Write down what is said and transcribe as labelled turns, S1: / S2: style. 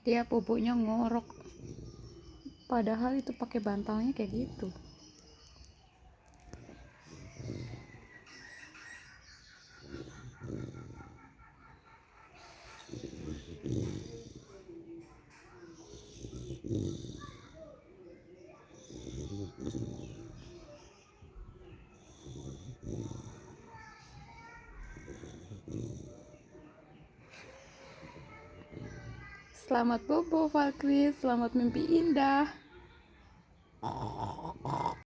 S1: Dia bobonya ngorok, padahal itu pakai bantalnya kayak gitu. Selamat bobo Falkris, selamat mimpi indah.